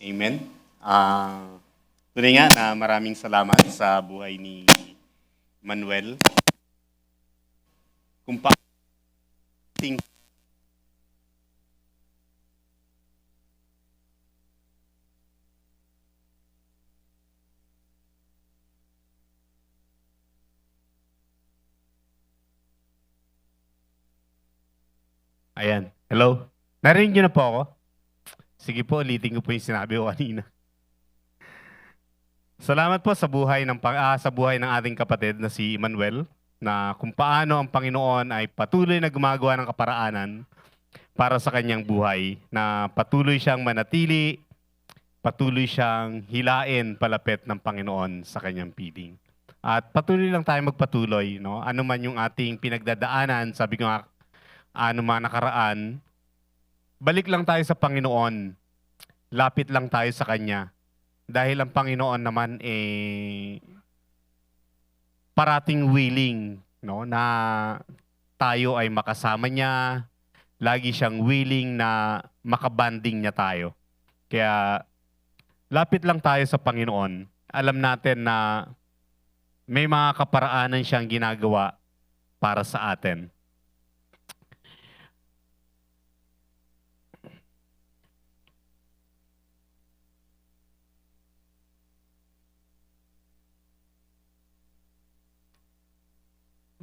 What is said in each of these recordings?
Amen. Tunay nga na maraming salamat sa buhay ni Manuel. Kung paano Ayan. Hello? Narinig niyo na po ako? Sige po, ulitin ko po yung sinabi ko kanina. Salamat po sa buhay ng ating kapatid na si Emmanuel, na kung paano ang Panginoon ay patuloy na gumagawa ng kaparaanan para sa kanyang buhay, na patuloy siyang manatili, patuloy siyang hilain palapit ng Panginoon sa kanyang piling. At patuloy lang tayo magpatuloy, no? Ano man yung ating pinagdadaanan, sabi ko nga, ano man nakaraan, balik lang tayo sa Panginoon. Lapit lang tayo sa Kanya. Dahil ang Panginoon naman parating willing, no, na tayo ay makasama niya. Lagi siyang willing na makabanding niya tayo. Kaya lapit lang tayo sa Panginoon. Alam natin na may mga kaparaanan siyang ginagawa para sa atin.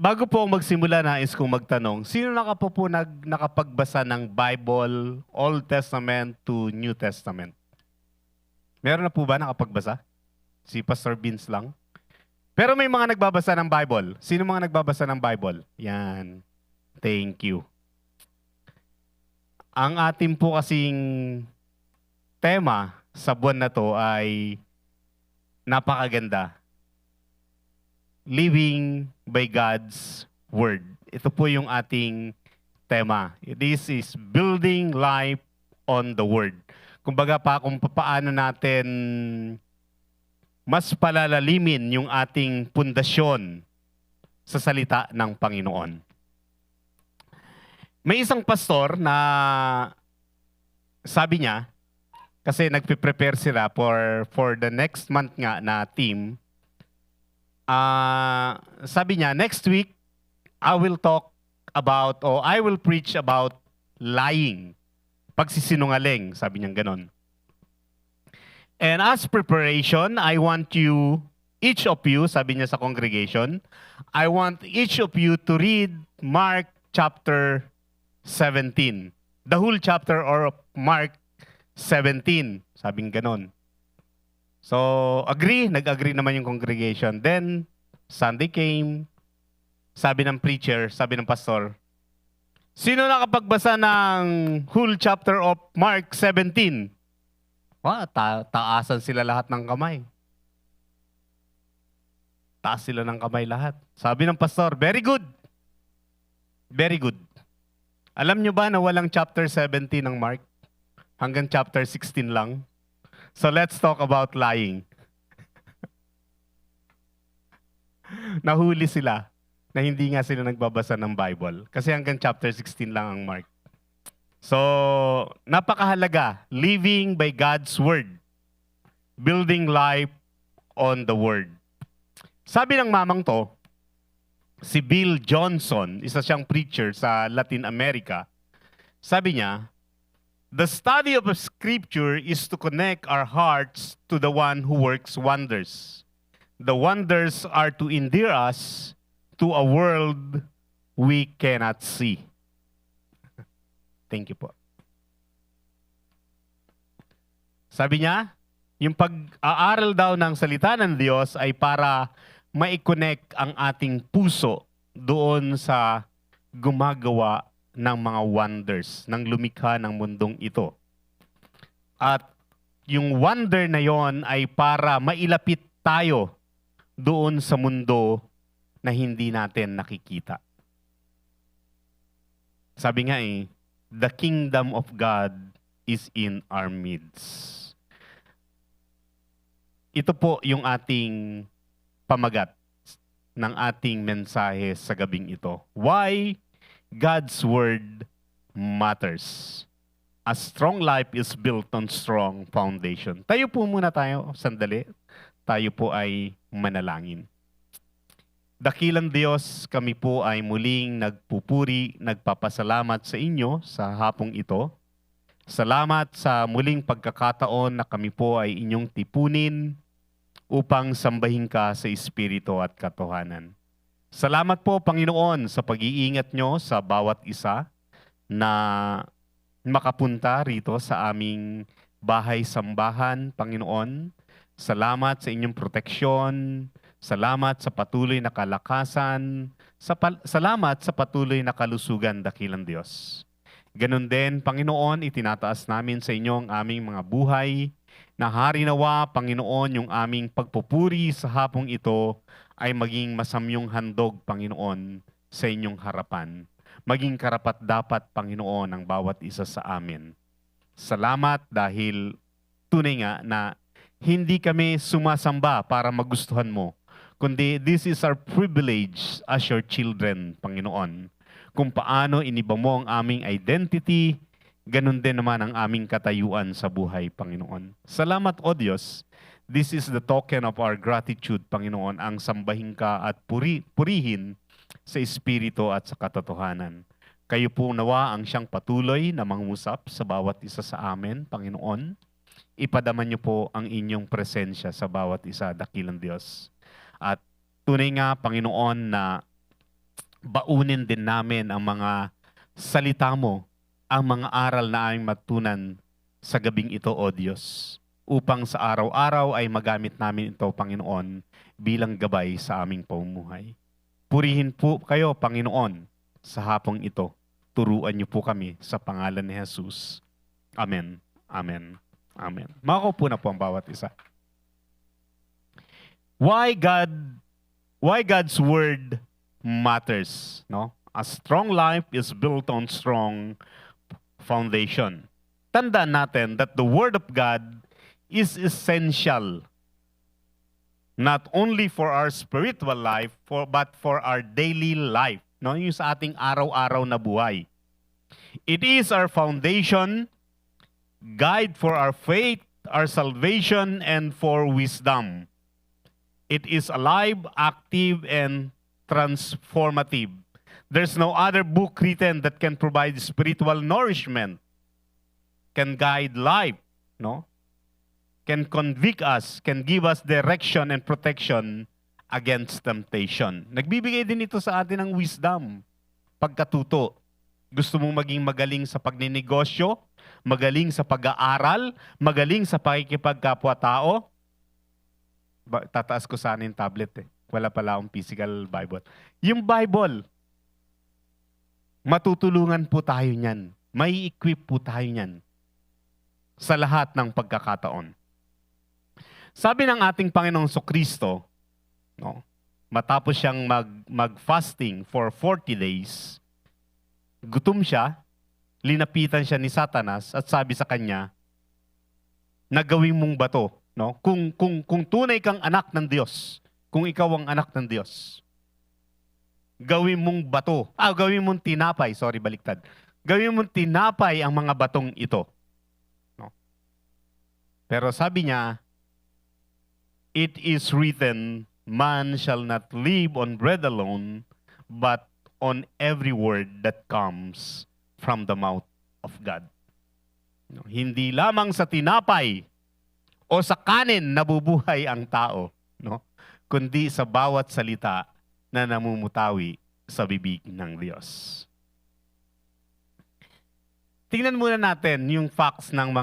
Bago po magsimula, nais kong magtanong, sino nakapagbasa ng Bible, Old Testament to New Testament? Meron na po ba nakapagbasa? Si Pastor Vince lang? Pero may mga nagbabasa ng Bible. Sino mga nagbabasa ng Bible? Yan. Thank you. Ang ating po kasing tema sa buwan na to ay napakaganda. Living by God's Word. Ito po yung ating tema. This is building life on the Word. Kumbaga kung paano natin mas palalalimin yung ating pundasyon sa salita ng Panginoon. May isang pastor na sabi niya, kasi nagpe-prepare sila for the next month nga na team, sabi niya, next week, I will preach about lying. Pagsisinungaling, sabi niya ganon. And as preparation, I want you, each of you, sabi niya sa congregation, I want each of you to read Mark chapter 17. The whole chapter of Mark 17, sabing ganon. So, nag-agree naman yung congregation. Then, Sunday came, sabi ng preacher, sabi ng pastor, sino nakapagbasa ng whole chapter of Mark 17? Taasan sila lahat ng kamay. Taas sila ng kamay lahat. Sabi ng pastor, very good. Very good. Alam nyo ba na walang chapter 17 ng Mark? Hanggang chapter 16 lang. So let's talk about lying. Nahuli sila na hindi nga sila nagbabasa ng Bible. Kasi hanggang chapter 16 lang ang Mark. So, napakahalaga. Living by God's Word. Building life on the Word. Sabi ng mamang to, si Bill Johnson, isa siyang preacher sa Latin America, sabi niya, the study of Scripture is to connect our hearts to the one who works wonders. The wonders are to endear us to a world we cannot see. Thank you po. Sabi niya, yung pag-aaral daw ng salita ng Diyos ay para ma-connect ang ating puso doon sa gumagawa ng mga wonders, ng lumikha ng mundong ito. At yung wonder na yon ay para mailapit tayo doon sa mundo na hindi natin nakikita. Sabi nga the kingdom of God is in our midst. Ito po yung ating pamagat ng ating mensahe sa gabing ito. Why God's Word matters. A strong life is built on strong foundation. Tayo po muna tayo, sandali. Tayo po ay manalangin. Dakilang Diyos, kami po ay muling nagpupuri, nagpapasalamat sa inyo sa hapong ito. Salamat sa muling pagkakataon na kami po ay inyong tipunin upang sambahin ka sa Espiritu at katotohanan. Salamat po, Panginoon, sa pag-iingat nyo sa bawat isa na makapunta rito sa aming bahay-sambahan, Panginoon. Salamat sa inyong proteksyon. Salamat sa patuloy na kalakasan. Salamat sa patuloy na kalusugan, dakilang Diyos. Ganon din, Panginoon, itinataas namin sa inyo ang aming mga buhay. Na hari nawa, Panginoon, yung aming pagpupuri sa hapong ito ay maging masamyong handog, Panginoon, sa inyong harapan. Maging karapat-dapat, Panginoon, ang bawat isa sa amin. Salamat dahil tunay nga na hindi kami sumasamba para magustuhan mo, kundi this is our privilege as your children, Panginoon. Kung paano iniba mo ang aming identity, ganun din naman ang aming katayuan sa buhay, Panginoon. Salamat, O Diyos. This is the token of our gratitude, Panginoon, ang sambahin ka at purihin sa Espiritu at sa katotohanan. Kayo po nawa ang siyang patuloy na mangusap sa bawat isa sa amin, Panginoon. Ipadaman niyo po ang inyong presensya sa bawat isa, dakilang Diyos. At tunay nga, Panginoon, na baunin din namin ang mga salita mo, ang mga aral na aming matutunan sa gabing ito, O Diyos, upang sa araw-araw ay magamit namin ito, Panginoon, bilang gabay sa aming pamumuhay. Purihin po kayo, Panginoon, sa hapong ito. Turuan niyo po kami sa pangalan ni Jesus. Amen. Amen. Amen. Makaupo na po ang bawat isa. Why God's word matters, no? A strong life is built on strong foundation. Tandaan natin that the word of God is essential not only for our spiritual life but for our daily life, no? Yung sa ating araw-araw na buhay. It is our foundation, guide for our faith, our salvation, and for wisdom. It is alive, active, and transformative. There's no other book written that can provide spiritual nourishment, can guide life, no? Can convict us, can give us direction and protection against temptation. Nagbibigay din ito sa atin ng wisdom, pagkatuto. Gusto mong maging magaling sa pagninegosyo, magaling sa pag-aaral, magaling sa pakikipagkapwa-tao. Tataas ko sana yung tablet eh. Wala pala akong physical Bible. Yung Bible, matutulungan po tayo niyan. May equip po tayo niyan sa lahat ng pagkakataon. Sabi ng ating Panginoong Kristo, no, matapos siyang mag-fasting for 40 days, gutom siya, linapitan siya ni Satanas at sabi sa kanya, nagawin mong bato, no? Kung tunay kang anak ng Diyos, kung ikaw ang anak ng Diyos, gawin mong bato. Gawin mong tinapay, baliktad. Gawin mong tinapay ang mga batong ito. No? Pero sabi niya, it is written, man shall not live on bread alone, but on every word that comes from the mouth of God. No, hindi lamang sa tinapay o sa kanin nabubuhay ang tao, no? Kundi sa bawat salita na namumutawi sa bibig ng Diyos. Tingnan muna natin yung facts ng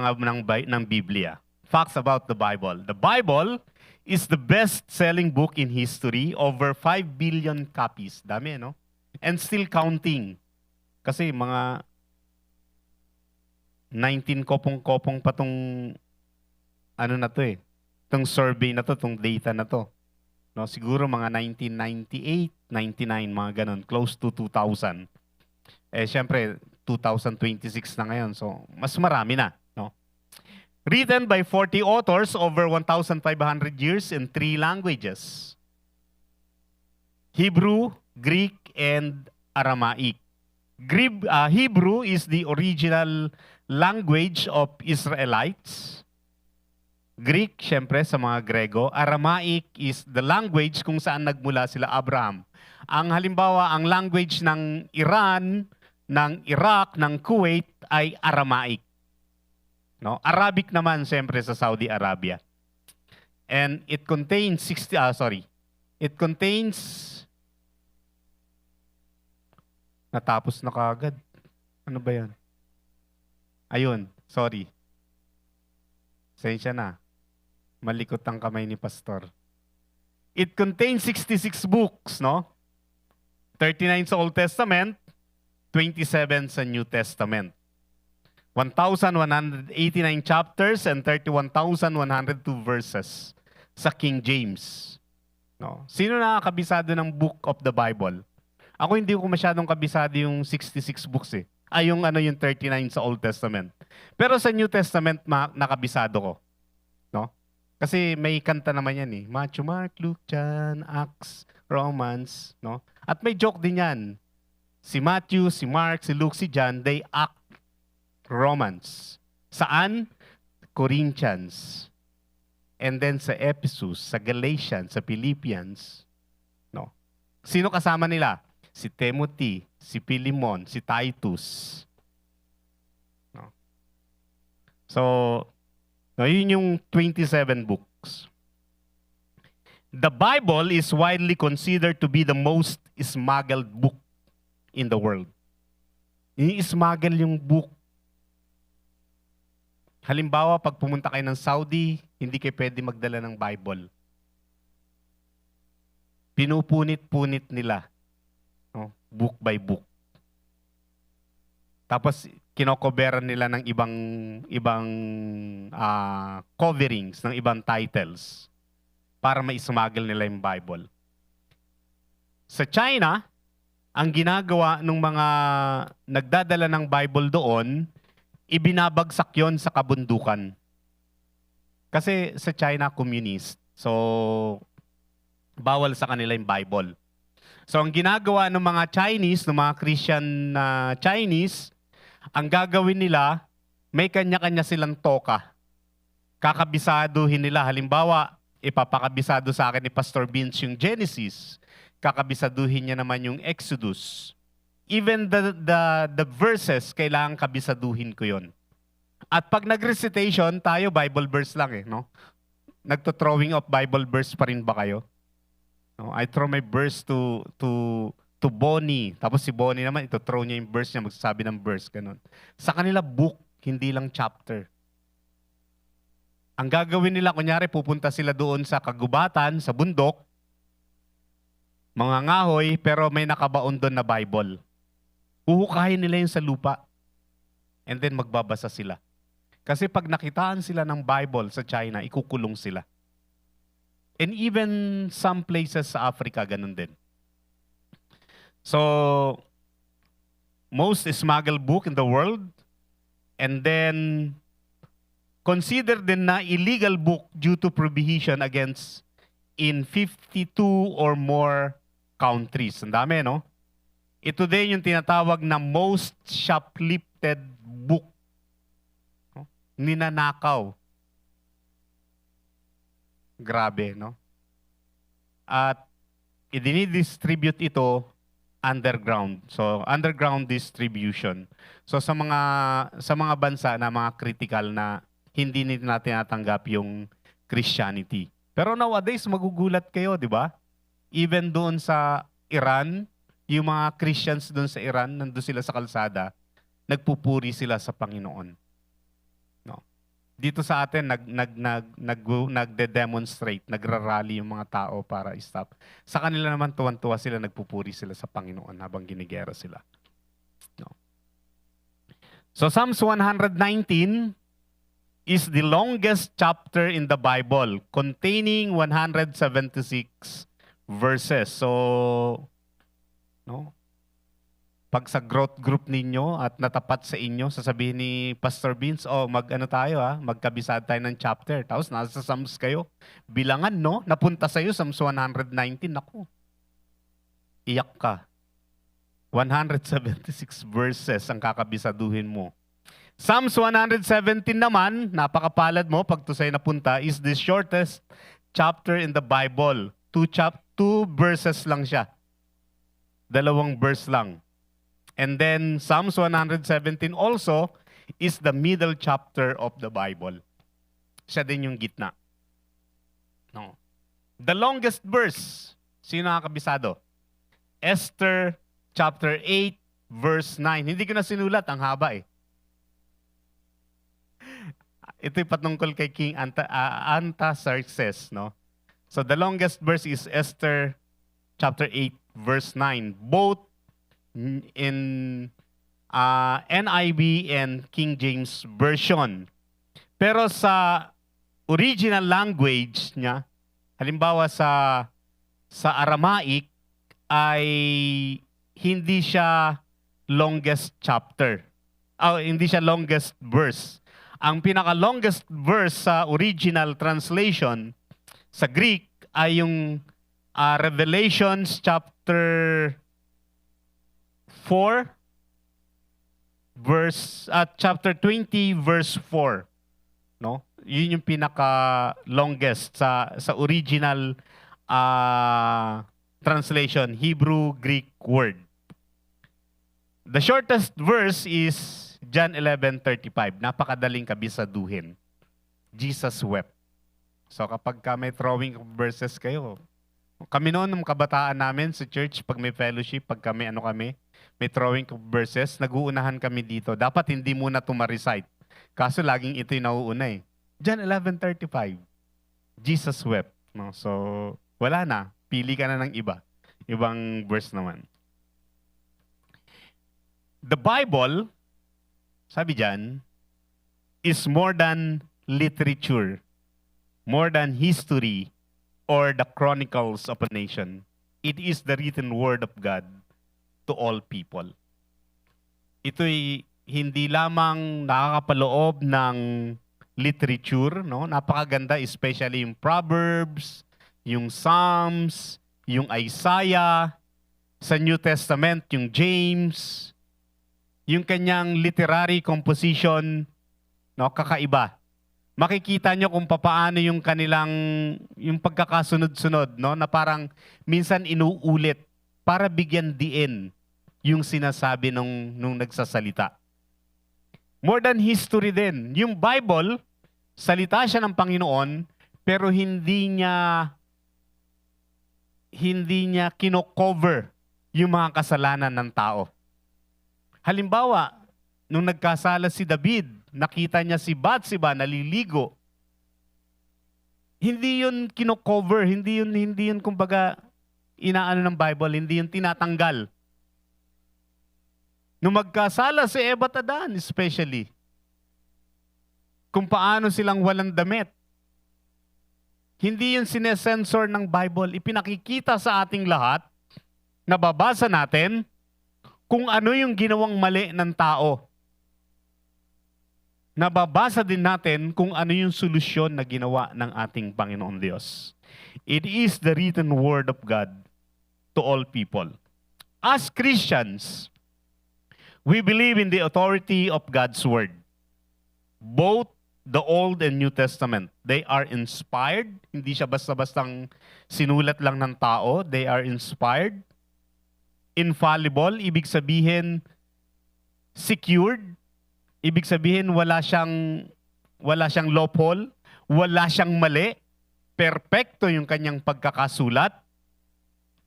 Biblia. Facts about the Bible. The Bible is the best-selling book in history, over 5 billion copies. Dami, no? And still counting. Kasi mga 19 kopong-kopong pa tong itong survey na to, itong data na to. No, siguro mga 1998, 99, mga ganun, close to 2000. Syempre, 2026 na ngayon, so mas marami na. No? Written by 40 authors over 1,500 years in 3 languages. Hebrew, Greek, and Aramaic. Hebrew is the original language of Israelites. Greek, syempre, sa mga Grego. Aramaic is the language kung saan nagmula sila Abraham. Ang halimbawa, ang language ng Iran, ng Iraq, ng Kuwait ay Aramaic. No? Arabic naman, syempre, sa Saudi Arabia. And it contains natapos na kaagad. Ano ba yan? Ayun, sorry. Sensya na. Malikot ang kamay ni Pastor. It contains 66 books, no? 39 sa Old Testament, 27 sa New Testament. 1,189 chapters and 31,102 verses sa King James. No? Sino nakakabisado ng book of the Bible? Ako hindi ko masyadong kabisado yung 66 books eh. Yung 39 sa Old Testament. Pero sa New Testament nakabisado ko. No? Kasi may kanta naman yan eh. Matthew, Mark, Luke, John, Acts, Romans, no? At may joke din yan. Si Matthew, si Mark, si Luke, si John, they act Romans. Saan? Corinthians. And then sa Ephesus, sa Galatians, sa Philippians, no? Sino kasama nila? Si Timothy, si Philemon, si Titus. No? So, no, yun yung 27 books. The Bible is widely considered to be the most smuggled book in the world. Ini-smuggle yung book. Halimbawa, pag pumunta kayo ng Saudi, hindi kayo pwede magdala ng Bible. Pinupunit-punit nila. No? Book by book. Tapos, kinokoberan nila ng ibang coverings, ng ibang titles para maismuggle nila yung Bible. Sa China, ang ginagawa ng mga nagdadala ng Bible doon, ibinabagsak yon sa kabundukan. Kasi sa China, communist. So, bawal sa kanila yung Bible. So, ang ginagawa ng mga Chinese, ng mga Christian na Chinese, ang gagawin nila, may kanya-kanya silang toka. Kakabisaduhin nila. Halimbawa, ipapakabisado sa akin ni Pastor Vince yung Genesis. Kakabisaduhin niya naman yung Exodus. Even the verses, kailangan kabisaduhin ko yon. At pag nag-recitation, tayo Bible verse lang eh. No? Nagto-throwing of Bible verse pa rin ba kayo? No? I throw my verse to Bonnie. Tapos si Bonnie naman, ito-throw niya yung verse niya, magsasabi ng verse. Ganun. Sa kanila, book, hindi lang chapter. Ang gagawin nila, kunyari, pupunta sila doon sa kagubatan, sa bundok, mga ngahoy, pero may nakabaon doon na Bible. Uhukahin nila yun sa lupa. And then magbabasa sila. Kasi pag nakitaan sila ng Bible sa China, ikukulong sila. And even some places sa Africa, ganun din. So, most smuggled book in the world. And then, considered din na illegal book due to prohibition against in 52 or more countries. Ang dami, no? Ito din yung tinatawag na most shoplifted book. No? Ninanakaw. Grabe, no? At idinidistribute ito underground. So, underground distribution. So, sa mga bansa na mga critical na hindi nila tinatanggap yung Christianity. Pero nowadays, magugulat kayo, di ba? Even doon sa Iran, yung mga Christians doon sa Iran, nandun sila sa kalsada, nagpupuri sila sa Panginoon. No. Dito sa atin, nagde-demonstrate, nagrarally yung mga tao para stop. Sa kanila naman, tuwan-tuwa sila, nagpupuri sila sa Panginoon habang ginigera sila. No. So Psalms 119 is the longest chapter in the Bible, containing 176 verses. So, no? Pag sa growth group ninyo at natapat sa inyo, sasabihin ni Pastor Vince, magkabisado tayo ng chapter. Tapos nasa Psalms kayo. Bilangan, no? Napunta sa'yo, Psalms 119. Naku. Iyak ka. 176 verses ang kakabisaduhin mo. Psalms 117 naman, napakapalad mo pag to sa'yo napunta, is the shortest chapter in the Bible. Two verses lang siya. 2 verse lang. And then Psalms 117 also is the middle chapter of the Bible. Siya din yung gitna. No. The longest verse, sino nakakabisado? Esther chapter 8 verse 9. Hindi ko na sinulat, ang haba eh. Ito'y patungkol kay King Artaxerxes, no? So the longest verse is Esther chapter 8 verse 9. Both in NIV and King James Version. Pero sa original language niya, halimbawa sa Aramaic, ay hindi siya longest chapter. Hindi siya longest verse. Ang pinaka-longest verse sa original translation sa Greek ay yung Revelations chapter 4 verse chapter 20 verse 4, no? Yun yung pinaka-longest sa original translation, Hebrew Greek word. The shortest verse is John 11:35. Napakadaling kabisaduhin. Jesus wept. So kapag may throwing of verses kayo, kami noon ng kabataan namin sa church, pag may fellowship, pag kami may throwing of verses, nag-uunahan kami dito. Dapat hindi muna recite. Kaso laging ito yung nauuna eh. John 11:35. Jesus wept. No? So wala na. Pili ka na ng iba. Ibang verse naman. The Bible, sabi dyan, is more than literature, more than history, or the chronicles of a nation. It is the written word of God to all people. Ito'y hindi lamang nakakapaloob ng literature, no? Napakaganda, especially yung Proverbs, yung Psalms, yung Isaiah, sa New Testament, yung James, yung kanyang literary composition, no, kakaiba. Makikita nyo kung papaano yung kanilang, yung pagkakasunod-sunod, no, na parang minsan inuulit para bigyan diin yung sinasabi nung nagsasalita. More than history din. Yung Bible, salita siya ng Panginoon, pero hindi niya kino-cover yung mga kasalanan ng tao. Halimbawa, nung nagkasala si David, nakita niya si Bathsheba naliligo. Hindi yun kino-cover, hindi yun kumbaga inaano ng Bible, hindi yun tinatanggal. Nung magkasala si Eva at Adan, especially, kung paano silang walang damit, hindi yun sinesensor ng Bible. Ipinakikita sa ating lahat, nababasa natin, kung ano yung ginawang mali ng tao. Nababasa din natin kung ano yung solusyon na ginawa ng ating Panginoon Diyos. It is the written word of God to all people. As Christians, we believe in the authority of God's word. Both the Old and New Testament, they are inspired. Hindi siya basta-bastang sinulat lang ng tao. They are inspired. Infallible, ibig sabihin secured. Ibig sabihin wala siyang loophole, wala siyang mali. Perpekto yung kanyang pagkakasulat.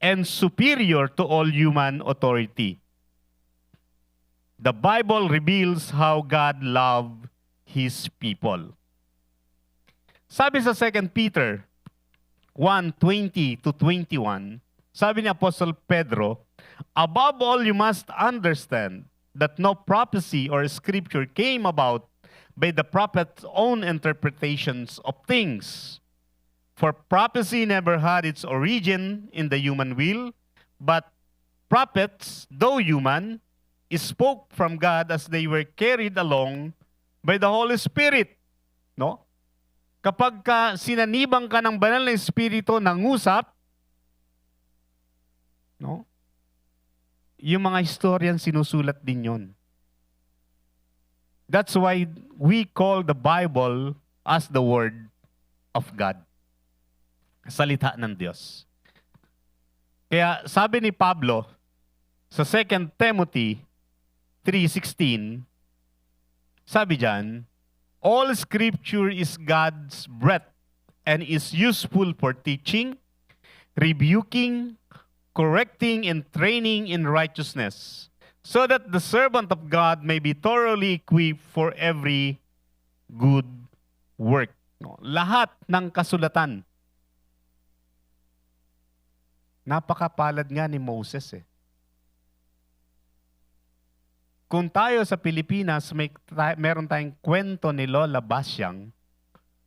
And superior to all human authority. The Bible reveals how God loved His people. Sabi sa 2 Peter 1:20-21, sabi ni Apostle Pedro, above all you must understand that no prophecy or scripture came about by the prophet's own interpretations of things. For prophecy never had its origin in the human will, but prophets, though human, spoke from God as they were carried along by the Holy Spirit. No? Kapag sinanibang ka ng banal na Espiritu ng usap, no? yung mga historian sinusulat din yon. That's why we call the Bible as the Word of God. Salita ng Diyos. Kaya sabi ni Pablo sa 2 Timothy 3:16, sabi diyan, all scripture is God's breath and is useful for teaching, rebuking, correcting, and training in righteousness, so that the servant of God may be thoroughly equipped for every good work. No, lahat ng kasulatan. Napakapalad nga ni Moses eh. Kung tayo sa Pilipinas, meron tayong kwento ni Lola Basyang,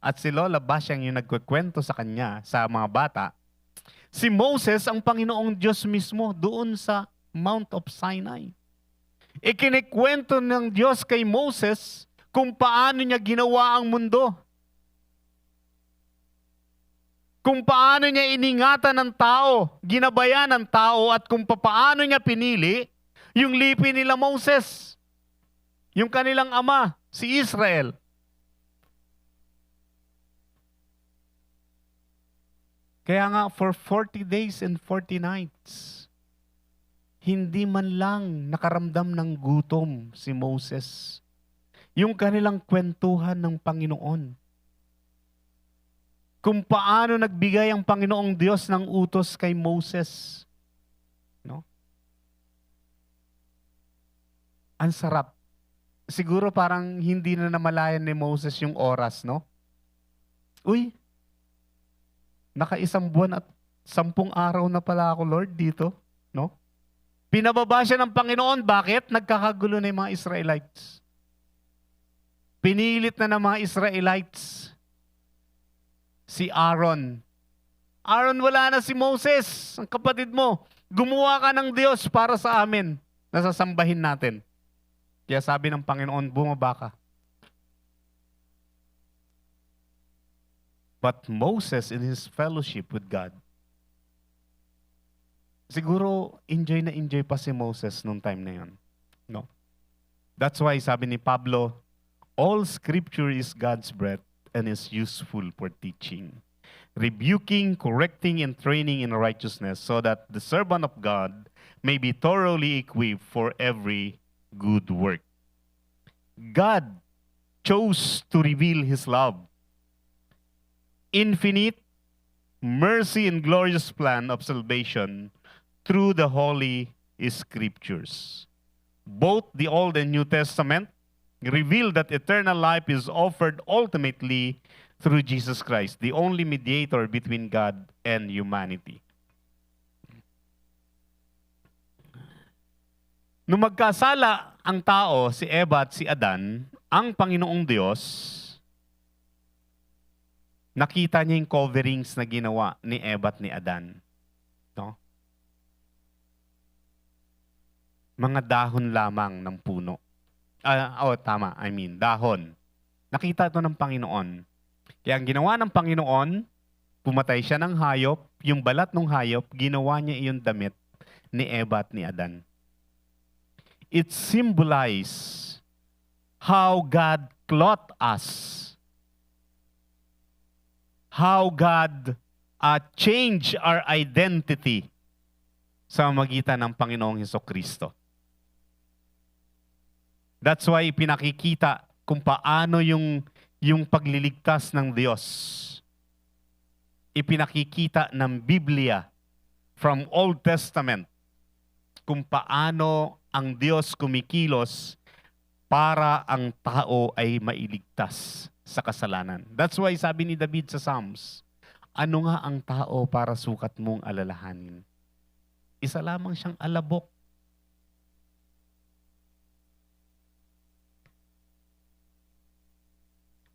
at si Lola Basyang yung nagkukwento sa kanya, sa mga bata, si Moses ang Panginoong Diyos mismo doon sa Mount of Sinai. Ikinikwento ng Diyos kay Moses kung paano niya ginawa ang mundo. Kung paano niya iningatan ng tao, ginabayan ng tao, at kung paano niya pinili yung lipi nila Moses, yung kanilang ama, si Israel. Kaya nga, for 40 days and 40 nights, hindi man lang nakaramdam ng gutom si Moses. Yung kanilang kwentuhan ng Panginoon. Kung paano nagbigay ang Panginoong Diyos ng utos kay Moses. No? Ang sarap. Siguro parang hindi na namalayan ni Moses yung oras, no? Uy, naka-1 buwan at 10 araw na pala ako, Lord, dito. No? Pinababa siya ng Panginoon. Bakit? Nagkakagulo na yung mga Israelites. Pinilit na ng mga Israelites si Aaron. Aaron, wala na si Moses, ang kapatid mo. Gumawa ka ng Diyos para sa amin. Nasasambahin natin. Kaya sabi ng Panginoon, bumaba ka. But Moses in his fellowship with God, siguro enjoy na enjoy pa si Moses nung time na yun. No? That's why sabi ni Pablo, all scripture is God's breath and is useful for teaching, rebuking, correcting, and training in righteousness, so that the servant of God may be thoroughly equipped for every good work. God chose to reveal His love, infinite mercy and glorious plan of salvation through the Holy Scriptures. Both the Old and New Testament reveal that eternal life is offered ultimately through Jesus Christ, the only mediator between God and humanity. Nung magkasala ang tao, si Eva at si Adan, ang Panginoong Diyos, nakita niya yung coverings na ginawa ni Eva at ni Adan. No? Mga dahon lamang ng puno. Dahon. Nakita ito ng Panginoon. Kaya ang ginawa ng Panginoon, pumatay siya ng hayop, yung balat ng hayop, ginawa niya yung damit ni Eva at ni Adan. It symbolizes how God clothed us. How God changed our identity sa magitan ng Panginoong Hesukristo. That's why pinakikita kung paano yung pagliligtas ng Diyos. Ipinakikita ng Biblia from Old Testament kung paano ang Diyos kumikilos para ang tao ay mailigtas sa kasalanan. That's why sabi ni David sa Psalms, ano nga ang tao para sukat mong alalahanin? Isa lamang siyang alabok.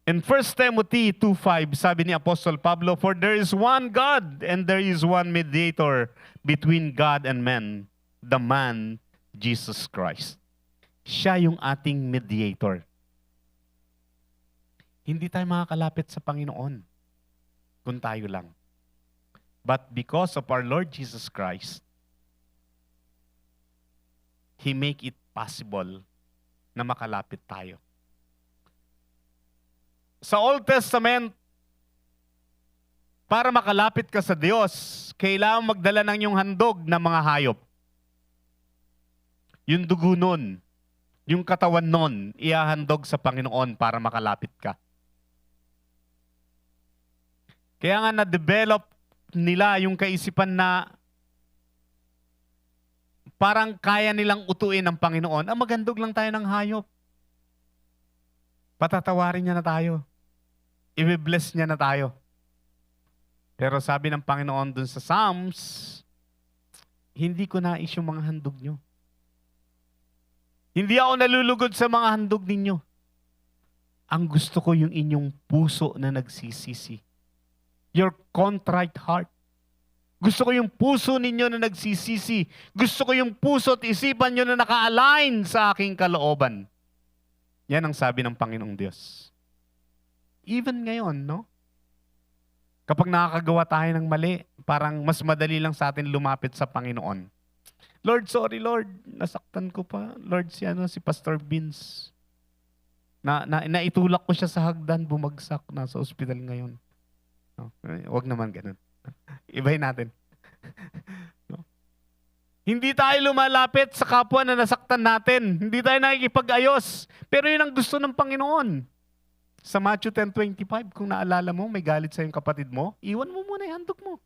In 1 Timothy 2:5, sabi ni Apostle Pablo, for there is one God and there is one mediator between God and men, the man Jesus Christ. Siya yung ating mediator. Hindi tayo makakalapit sa Panginoon kung tayo lang. But because of our Lord Jesus Christ, He make it possible na makalapit tayo. Sa Old Testament, para makalapit ka sa Diyos, kailangan magdala ng iyong handog ng mga hayop. Yung dugo nun, yung katawan nun, iahandog sa Panginoon para makalapit ka. Kaya nga na-develop nila yung kaisipan na parang kaya nilang utuin ng Panginoon. Maghandog lang tayo ng hayop. Patatawarin niya na tayo. I-bless niya na tayo. Pero sabi ng Panginoon dun sa Psalms, hindi ko nais yung mga handog nyo. Hindi ako nalulugod sa mga handog ninyo. Ang gusto ko yung inyong puso na nagsisisi. Your contrite heart. Gusto ko yung puso ninyo na nagsisisi. Gusto ko yung puso at isipan nyo na naka-align sa aking kalooban. Yan ang sabi ng Panginoong Diyos. Even ngayon, no? Kapag nakakagawa tayo ng mali, parang mas madali lang sa atin lumapit sa Panginoon. Lord, sorry Lord, nasaktan ko pa. Lord, si Pastor Vince. Naitulak ko siya sa hagdan, bumagsak, nasa ospital ngayon. No? Wag naman ganun. Ibahin natin. No? Hindi tayo lumalapit sa kapwa na nasaktan natin. Hindi tayo nakikipag-ayos. Pero yun ang gusto ng Panginoon. Sa Matthew 10:25, kung naalala mo, may galit sa yung kapatid mo, iwan mo muna yung handog mo.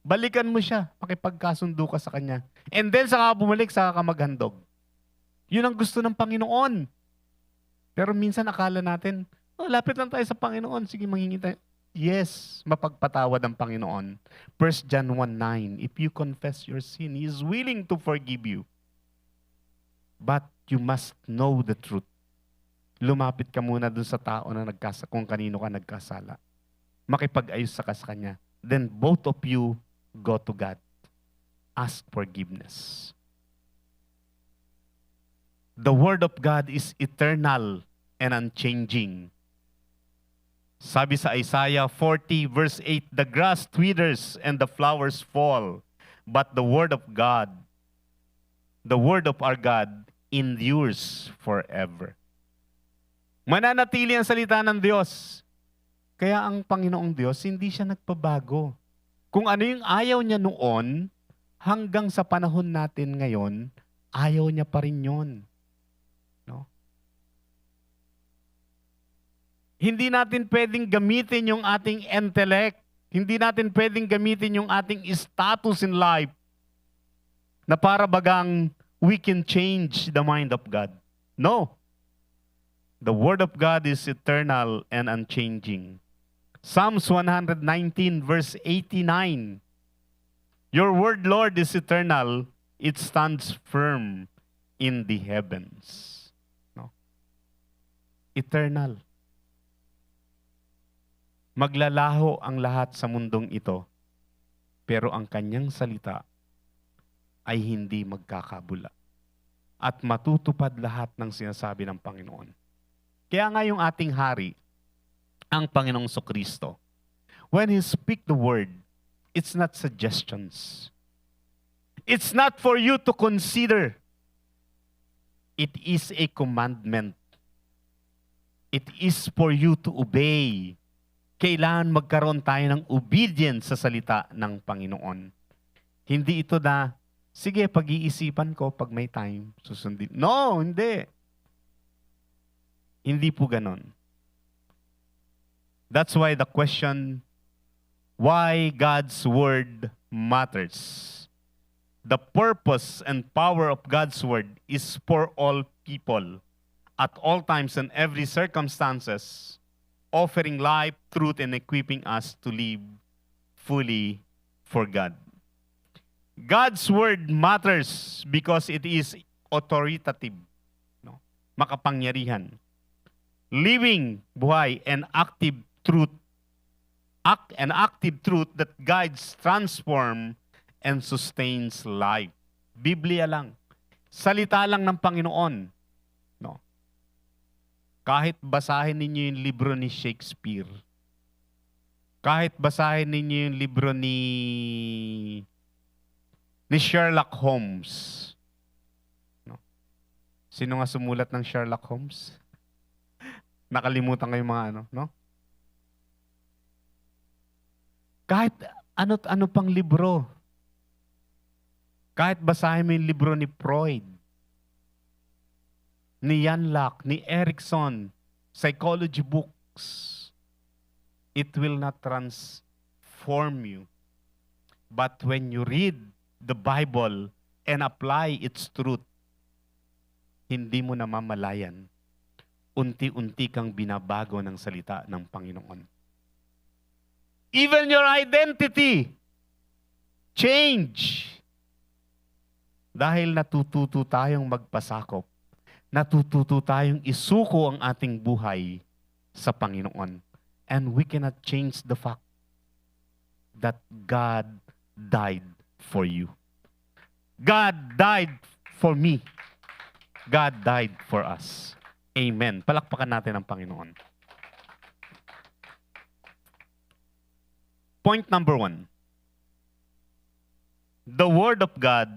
Balikan mo siya, makipagkasundo ka sa kanya. And then, saka bumalik, saka ka maghandog. Yun ang gusto ng Panginoon. Pero minsan akala natin, lapit lang tayo sa Panginoon, sige manghingi tayo. Yes, mapagpatawad ang Panginoon. 1 John 1:9, if you confess your sin, He is willing to forgive you. But you must know the truth. Lumapit ka muna dun sa tao na kung kanino ka nagkasala. Makipag-ayos ka sa kanya. Then both of you go to God. Ask forgiveness. The Word of God is eternal and unchanging. Sabi sa Isaiah 40 verse 8, the grass withers and the flowers fall, but the Word of God, the Word of our God, endures forever. Mananatili ang salita ng Diyos. Kaya ang Panginoong Diyos, hindi siya nagpabago. Kung ano yung ayaw niya noon, hanggang sa panahon natin ngayon, ayaw niya pa rin yun. No? Hindi natin pwedeng gamitin yung ating intellect. Hindi natin pwedeng gamitin yung ating status in life na para bagang we can change the mind of God. No. The Word of God is eternal and unchanging. Psalms 119 verse 89. Your word, Lord, is eternal. It stands firm in the heavens. No? Eternal. Maglalaho ang lahat sa mundong ito, pero ang kanyang salita ay hindi magkakabula. At matutupad lahat ng sinasabi ng Panginoon. Kaya nga yung ating hari, ang Panginoong Kristo, when He speak the word, it's not suggestions. It's not for you to consider. It is a commandment. It is for you to obey. Kailangan magkaroon tayo ng obedience sa salita ng Panginoon. Hindi ito na, sige, pag-iisipan ko pag may time, susundin. No, hindi. Hindi po ganon. That's why the question, why God's Word matters. The purpose and power of God's Word is for all people, at all times and every circumstances, offering life, truth, and equipping us to live fully for God. God's Word matters because it is authoritative, no? Makapangyarihan. Living, buhay, and active truth. An active truth that guides, transforms, and sustains life. Biblia lang. Salita lang ng Panginoon. No? Kahit basahin ninyo yung libro ni Shakespeare, kahit basahin ninyo yung libro ni Sherlock Holmes, Sino nga sumulat ng Sherlock Holmes? Nakalimutan ko yung mga ano, no? Kahit ano pang libro. Kahit basahin mo yung libro ni Freud, ni Jan Locke, ni Erikson, psychology books, it will not transform you. But when you read the Bible and apply its truth, hindi mo namamalayan. Unti-unti kang binabago ng salita ng Panginoon. Even your identity change. Dahil natututo tayong magpasakop, natututo tayong isuko ang ating buhay sa Panginoon. And we cannot change the fact that God died for you. God died for me. God died for us. Amen. Palakpakan natin ang Panginoon. Point number 1. The Word of God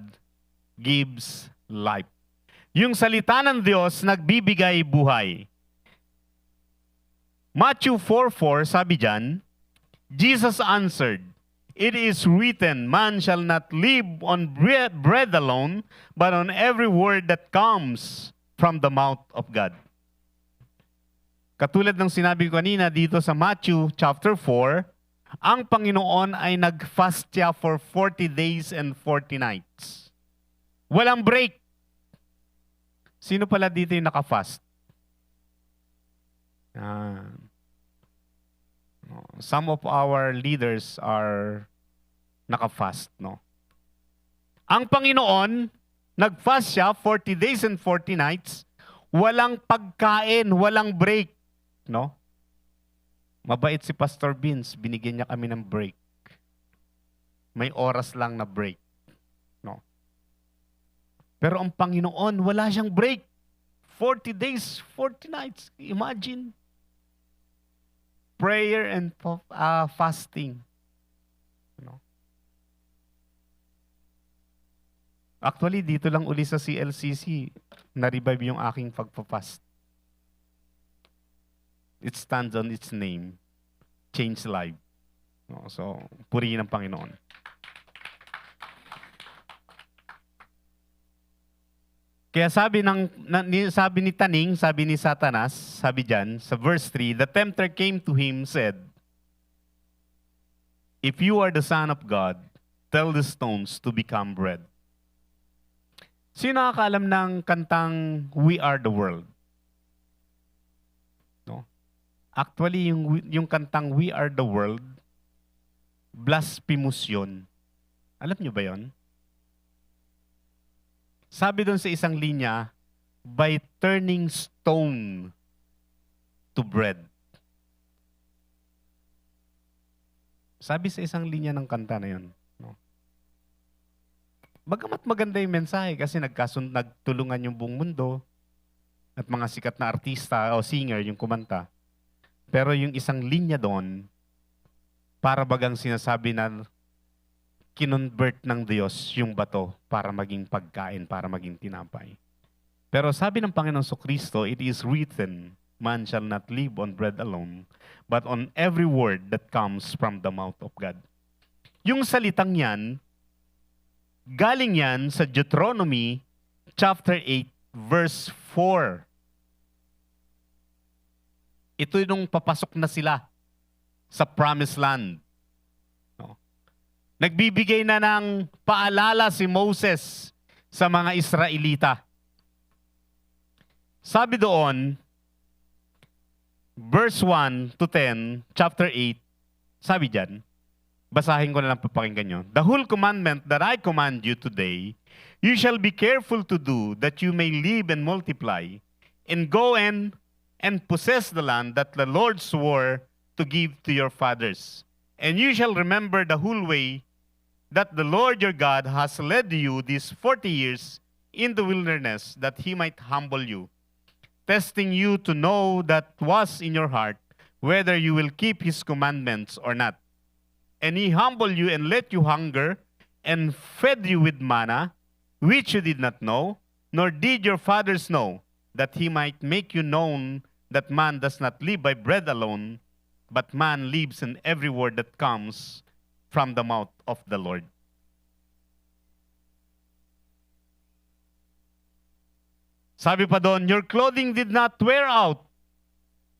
gives life. Yung salita ng Diyos nagbibigay buhay. Matthew 4:4 sabi diyan, Jesus answered, "It is written, man shall not live on bread alone, but on every word that comes from the mouth of God." Katulad ng sinabi ko kanina dito sa Matthew chapter 4, ang Panginoon ay nag-fast siya for 40 days and 40 nights. Walang break. Sino pala dito yung naka-fast? Some of our leaders are naka-fast, no? Ang Panginoon, nag-fast siya 40 days and 40 nights, walang pagkain, walang break, no? Mabait si Pastor Vince, binigyan niya kami ng break. May oras lang na break, no? Pero ang Panginoon, wala siyang break. 40 days, 40 nights. Imagine. Prayer and fasting. No? Actually, dito lang uli sa CLCC, na-revive yung aking pagpapast. It stands on its name. Change life. No? So, purihin ang Panginoon. Kaya sabi ni Taning, sabi ni Satanas, sabi diyan sa verse 3, the tempter came to him, said, "If you are the Son of God, tell the stones to become bread." Sino nakakaalam ng kantang We Are the World? No? Actually, yung kantang We Are the World, blasphemous yun. Alam niyo ba yon? Sabi doon sa isang linya, by turning stone to bread. Sabi sa isang linya ng kanta na yun. No? Bagamat maganda yung mensahe kasi nagtulungan yung buong mundo at mga sikat na artista o singer yung kumanta. Pero yung isang linya doon, para bagang sinasabi na kinonvert ng Diyos yung bato para maging pagkain, para maging tinapay. Pero sabi ng Panginoon Kristo, it is written, man shall not live on bread alone, but on every word that comes from the mouth of God. Yung salitang yan, galing yan sa Deuteronomy chapter 8, verse 4. Ito yung papasok na sila sa promised land. Nagbibigay na ng paalala si Moses sa mga Israelita. Sabi doon, verse 1 to 10, chapter 8, sabi dyan, basahin ko na lang papakinggan nyo. The whole commandment that I command you today, you shall be careful to do, that you may live and multiply, and go and possess the land that the Lord swore to give to your fathers. And you shall remember the whole way that the Lord your God has led you these 40 years in the wilderness, that he might humble you, testing you to know that was in your heart, whether you will keep his commandments or not. And he humbled you and let you hunger, and fed you with manna, which you did not know, nor did your fathers know, that he might make you known that man does not live by bread alone, but man lives in every word that comes from the mouth of the Lord. Sabi pa doon, your clothing did not wear out,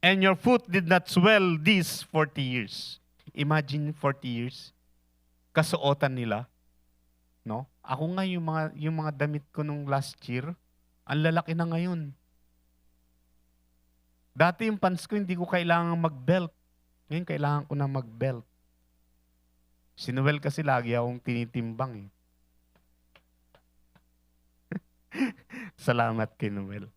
and your foot did not swell these 40 years. Imagine 40 years. Kasuotan nila. No? Ako nga yung mga damit ko nung last year, ang lalaki na ngayon. Dati yung pants ko, hindi ko kailangan mag-belt. Ngayon, kailangan ko na mag-belt. Si Noel kasi lagi akong tinitimbang eh. Salamat kay Noel.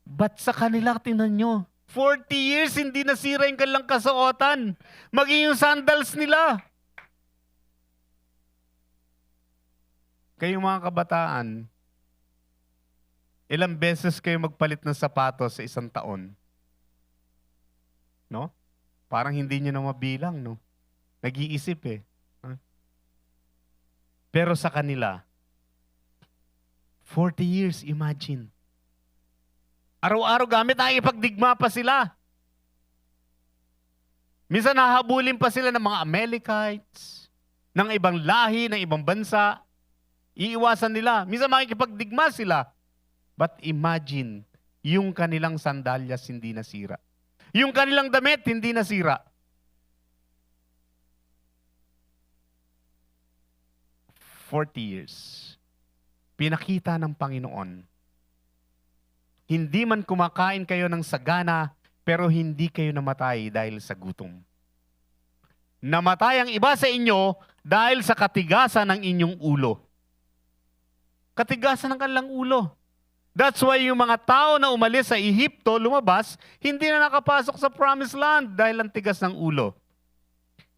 But sa kanila, tinan nyo, 40 years hindi nasira yung kanilang kasuotan. Maging yung sandals nila. Kayong mga kabataan, ilang beses kayo magpalit ng sapatos sa isang taon? No? Parang hindi nyo na mabilang, no? Nag-iisip eh. Pero sa kanila, 40 years, imagine. Araw-araw gamit, nakikipagdigma pa sila. Minsan nahabulin pa sila ng mga Amalekites, ng ibang lahi, ng ibang bansa. Iiwasan nila. Minsan makikipagdigma sila. But imagine, yung kanilang sandalyas hindi nasira. Yung kanilang damit hindi nasira. 40 years. Pinakita ng Panginoon, hindi man kumakain kayo ng sagana, pero hindi kayo namatay dahil sa gutom. Namatay ang iba sa inyo dahil sa katigasan ng inyong ulo. Katigasan ng kanilang ulo. That's why yung mga tao na umalis sa Ehipto, lumabas, hindi na nakapasok sa Promised Land dahil ang tigas ng ulo.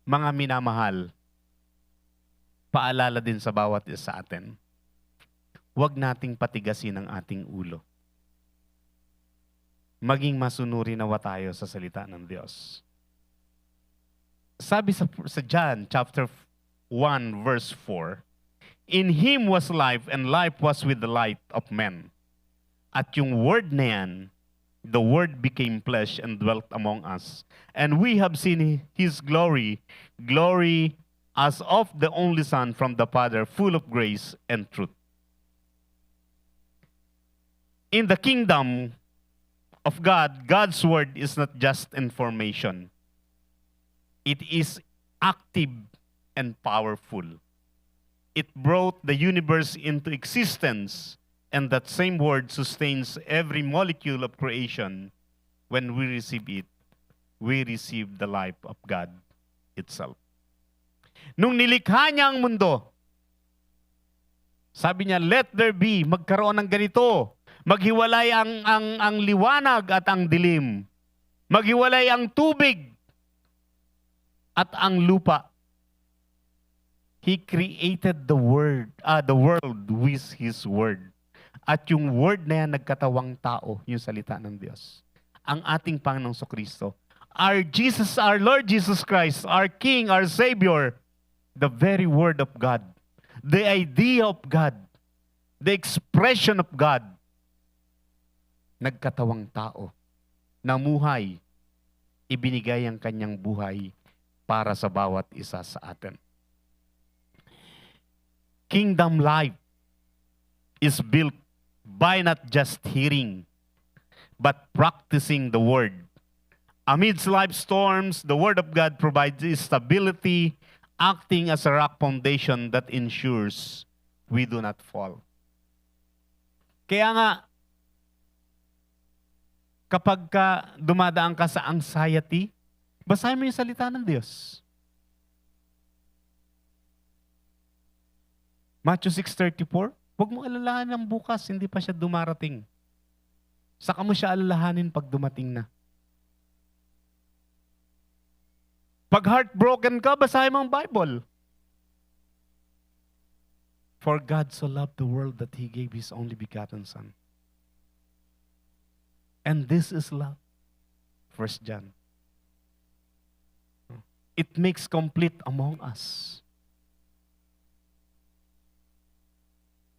Mga minamahal, paalala din sa bawat isa sa atin, huwag nating patigasin ang ating ulo. Maging masunuri nawa tayo sa salita ng Diyos. Sabi sa John chapter 1 verse 4, in Him was life, and life was with the light of men. At yung word na yan, the word became flesh and dwelt among us. And we have seen His glory, glory as of the only Son from the Father, full of grace and truth. In the kingdom of God, God's word is not just information. It is active and powerful. It brought the universe into existence, and that same word sustains every molecule of creation. When we receive it, we receive the life of God itself. Nung nilikha niya ang mundo, sabi niya, let there be, magkaroon ng ganito. Maghiwalay ang liwanag at ang dilim. Maghiwalay ang tubig at ang lupa. He created the world with His word. At yung word na yan nagkatawang tao, yung salita ng Diyos. Ang ating Panginoong Kristo. Our Jesus, our Lord Jesus Christ, our King, our Savior, the very word of God, the idea of God, the expression of God, nagkatawang tao, namuhay, ibinigay ang kanyang buhay para sa bawat isa sa atin. Kingdom life is built by not just hearing, but practicing the word. Amidst life storms, the word of God provides stability, acting as a rock foundation that ensures we do not fall. Kaya nga, kapag dumadaan ka sa anxiety, basahin mo yung salita ng Diyos. Matthew 6:34, huwag mo alalahanin ang bukas, hindi pa siya dumarating. Saka mo siya alalahanin pag dumating na. Pag heartbroken ka, basahin mo ang Bible. For God so loved the world that He gave His only begotten Son. And this is love. 1 John. It makes complete among us.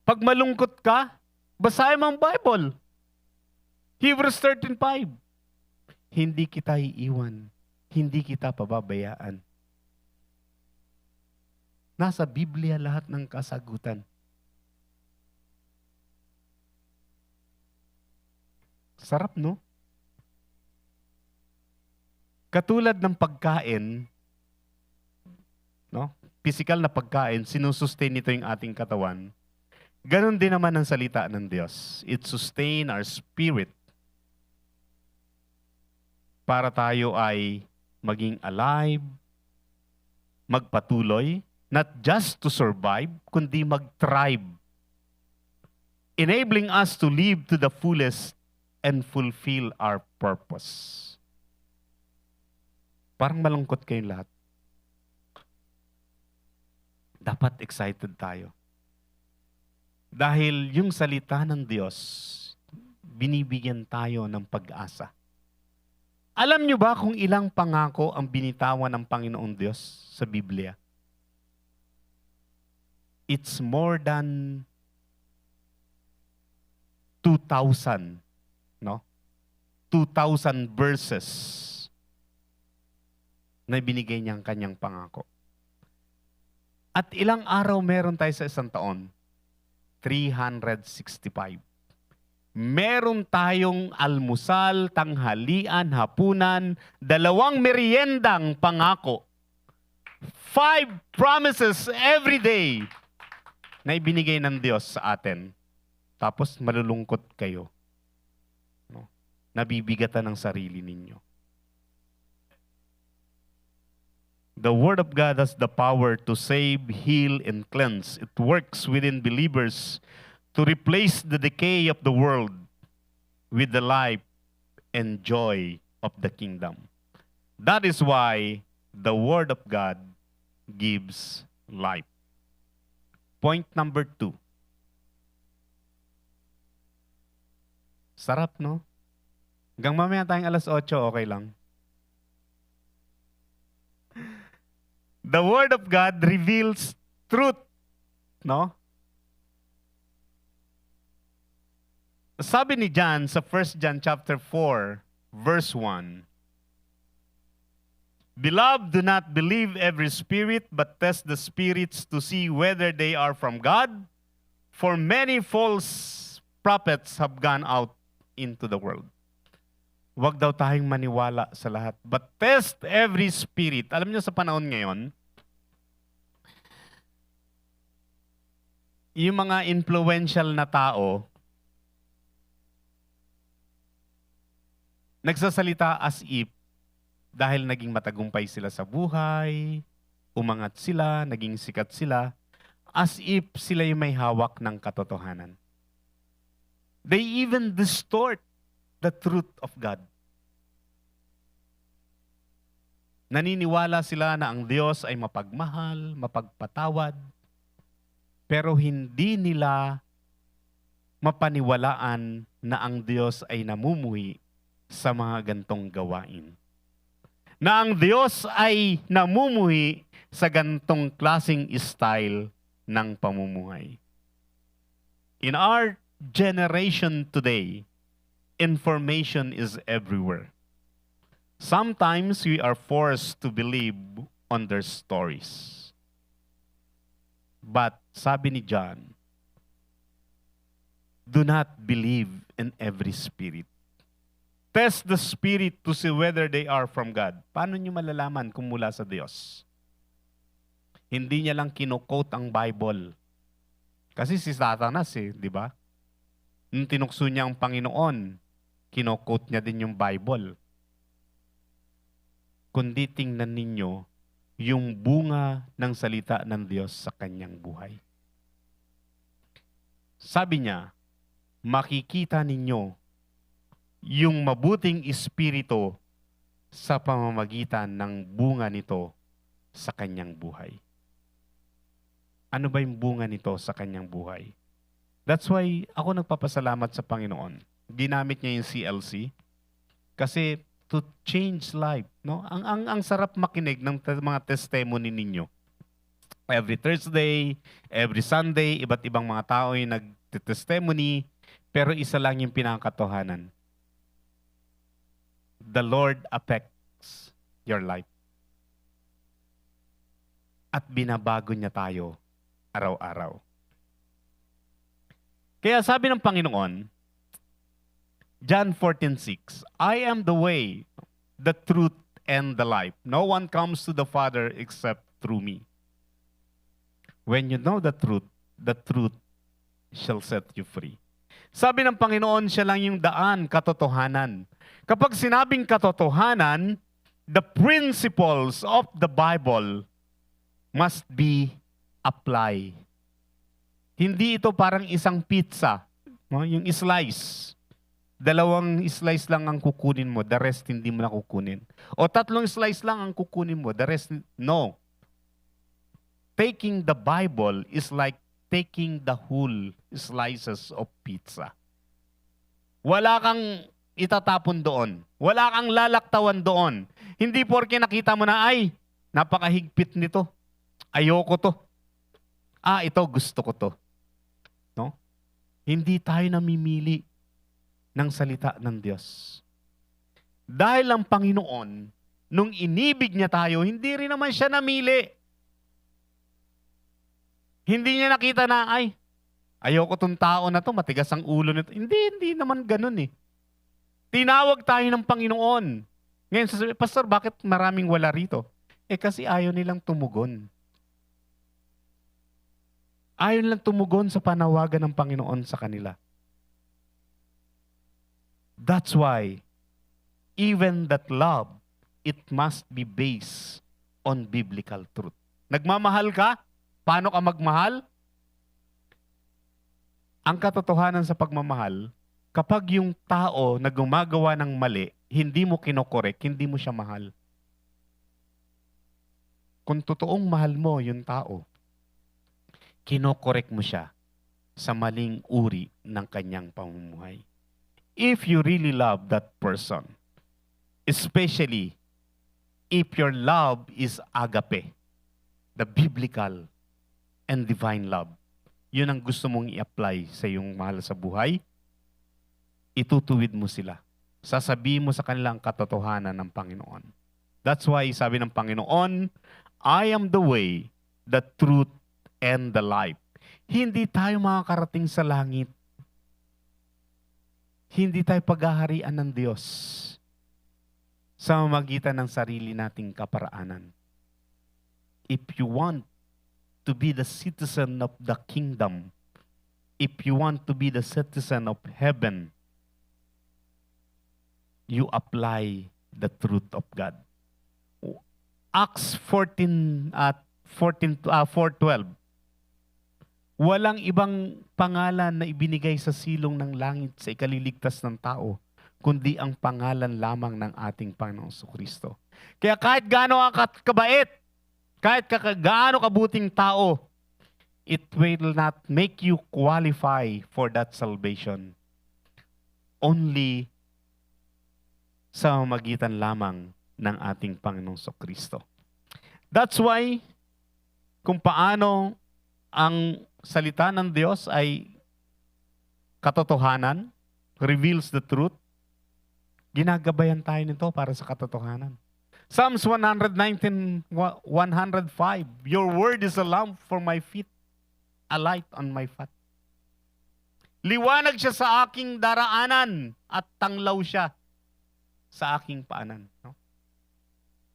Pag malungkot ka, basahin mo ang Bible. Hebrews 13:5. Hindi kita iiwan. Hindi kita pababayaan. Nasa Biblia lahat ng kasagutan. Sarap, no? Katulad ng pagkain, no? Physical na pagkain, sinusustain nito yung ating katawan. Ganon din naman ang salita ng Diyos. It sustain our spirit para tayo ay maging alive, magpatuloy, not just to survive, kundi mag-thrive. Enabling us to live to the fullest and fulfill our purpose. Parang malungkot kayong lahat. Dapat excited tayo. Dahil yung salita ng Diyos, binibigyan tayo ng pag-asa. Alam nyo ba kung ilang pangako ang binitawan ng Panginoong Diyos sa Biblia? It's more than 2,000, no? 2,000 verses na binigay niya ang kanyang pangako. At ilang araw meron tayo sa isang taon? 365. Meron tayong almusal, tanghalian, hapunan, 2 meriendang pangako. 5 promises every day na ibinigay ng Diyos sa atin. Tapos malulungkot kayo. No? Nabibigatan ng sarili ninyo. The Word of God has the power to save, heal, and cleanse. It works within believers to replace the decay of the world with the life and joy of the kingdom. That is why the Word of God gives life. Point number 2. Sarap, no? Hanggang mamaya tayong 8:00, okay lang. The Word of God reveals truth, no? Sabi ni John sa 1 John chapter 4, verse 1, Beloved, do not believe every spirit, but test the spirits to see whether they are from God. For many false prophets have gone out into the world. Huwag daw tayong maniwala sa lahat, but test every spirit. Alam niyo sa panahon ngayon, yung mga influential na tao, nagsasalita as if dahil naging matagumpay sila sa buhay, umangat sila, naging sikat sila, as if sila yung may hawak ng katotohanan. They even distort the truth of God. Naniniwala sila na ang Diyos ay mapagmahal, mapagpatawad, pero hindi nila mapaniwalaan na ang Diyos ay namumuhi sa mga gantong gawain. Na ang Diyos ay namumuhi sa gantong klaseng style ng pamumuhay. In our generation today, information is everywhere. Sometimes we are forced to believe on their stories. But sabi ni John, do not believe in every spirit. Test the spirit to see whether they are from God. Paano niyo malalaman kung mula sa Diyos? Hindi niya lang kino-quote ang Bible. Kasi si Satanas di ba? Nung tinukso niya ang Panginoon, kino-quote niya din yung Bible. Kundi tingnan ninyo yung bunga ng salita ng Diyos sa kanyang buhay. Sabi niya, makikita ninyo yung mabuting espiritu sa pamamagitan ng bunga nito sa kanyang buhay. Ano ba yung bunga nito sa kanyang buhay? That's why ako nagpapasalamat sa Panginoon. Ginamit niya yung CLC kasi to change life, no? Ang sarap makinig ng mga testimony ninyo. Every Thursday, every Sunday, iba't ibang mga tao yung nag-testimony, pero isa lang yung pinakatotohanan. The Lord affects your life. At binabago niya tayo araw-araw. Kaya sabi ng Panginoon, John 14:6, I am the way, the truth, and the life. No one comes to the Father except through me. When you know the truth shall set you free. Sabi ng Panginoon, siya lang yung daan, katotohanan. Kapag sinabing katotohanan, the principles of the Bible must be applied. Hindi ito parang isang pizza, yung slice. 2 slice lang ang kukunin mo, the rest hindi mo na kukunin. O 3 slice lang ang kukunin mo, the rest, no. Taking the Bible is like taking the whole slices of pizza. Wala kang itatapon doon. Wala kang lalaktawan doon. Hindi porke nakita mo na, ay, napakahigpit nito. Ayoko to. Ito, gusto ko to. No? Hindi tayo namimili ng salita ng Diyos. Dahil ang Panginoon, nung inibig niya tayo, hindi rin naman siya namili. Hindi niya nakita na, ay, ayoko tong tao na to, matigas ang ulo nito. Hindi naman ganun eh. Tinawag tayo ng Panginoon. Ngayon, sasabihin, Pastor, bakit maraming wala rito? Kasi ayaw nilang tumugon. Ayaw nilang tumugon sa panawagan ng Panginoon sa kanila. That's why, even that love, it must be based on biblical truth. Nagmamahal ka? Paano ka magmahal? Ang katotohanan sa pagmamahal, kapag yung tao na gumagawa ng mali, hindi mo kinokorek, hindi mo siya mahal. Kung totoong mahal mo yung tao, kinokorek mo siya sa maling uri ng kanyang pamumuhay. If you really love that person, especially if your love is agape, the biblical and divine love, yun ang gusto mong i-apply sa iyong mahal sa buhay, itutuwid mo sila. Sasabihin mo sa kanilang katotohanan ng Panginoon. That's why sabi ng Panginoon, I am the way, the truth, and the life. Hindi tayo makakarating sa langit. Hindi tayo paghaharian ng Diyos sa mamagitan ng sarili nating kaparaanan. If you want to be the citizen of the kingdom, if you want to be the citizen of heaven, you apply the truth of God. Acts 4:12. Walang ibang pangalan na ibinigay sa silong ng langit sa ikaliligtas ng tao, kundi ang pangalan lamang ng ating Panginoong Kristo. Kaya kahit gaano ka kabait, kahit gaano kabuting tao, it will not make you qualify for that salvation. Only sa magitan lamang ng ating Panginoong Kristo. That's why, kung paano ang salita ng Diyos ay katotohanan, reveals the truth, ginagabayan tayo nito para sa katotohanan. Psalms 119:105, Your word is a lamp for my feet, a light on my path. Liwanag siya sa aking daraanan at tanglaw siya sa aking paanan. No?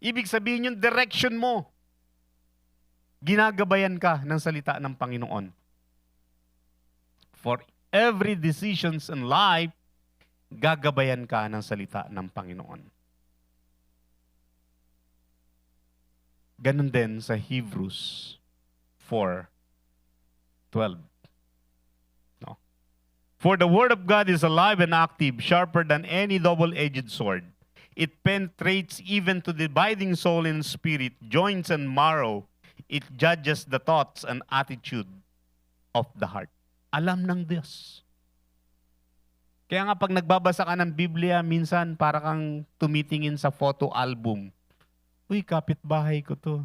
Ibig sabihin yung direction mo, ginagabayan ka ng salita ng Panginoon. For every decisions in life, gagabayan ka ng salita ng Panginoon. Ganun din sa Hebrews 4:12. No? For the word of God is alive and active, sharper than any double-edged sword. It penetrates even to the dividing soul and spirit, joints and marrow. It judges the thoughts and attitude of the heart. Alam ng Diyos. Kaya nga pag nagbabasa ka ng Biblia, minsan para kang tumitingin sa photo album. Uy, kapitbahay ko to.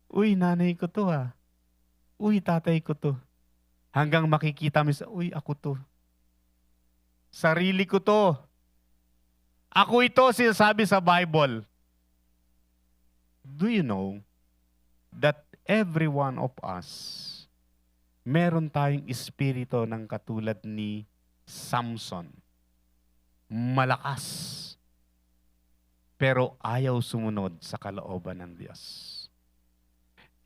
Uy, nanay ko to ah. Uy, tatay ko to. Hanggang makikita mo sa, uy, ako to. Sarili ko to. Ako ito, sinasabi sa Bible. Do you know that every one of us, meron tayong espiritu ng katulad ni Samson. Malakas. Pero ayaw sumunod sa kalooban ng Diyos.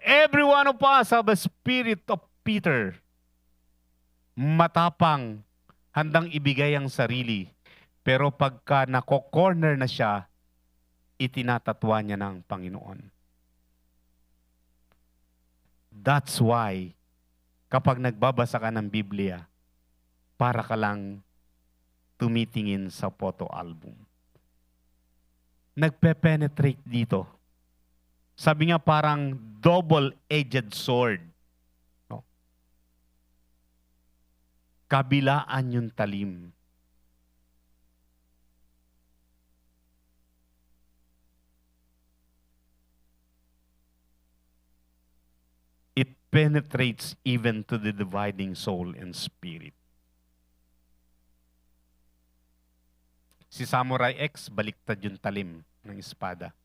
Every one of us have a spirit of Peter. Matapang, handang ibigay ang sarili. Pero pagka nako-corner na siya, itinatatwa niya ng Panginoon. That's why, kapag nagbabasa ka ng Biblia, para ka lang tumitingin sa photo album. Nagpe-penetrate dito. Sabi nga parang double-edged sword. No? Kabilaan yung talim. It penetrates even to the dividing soul and spirit. Si Samurai X, baliktad yung talim ng espada.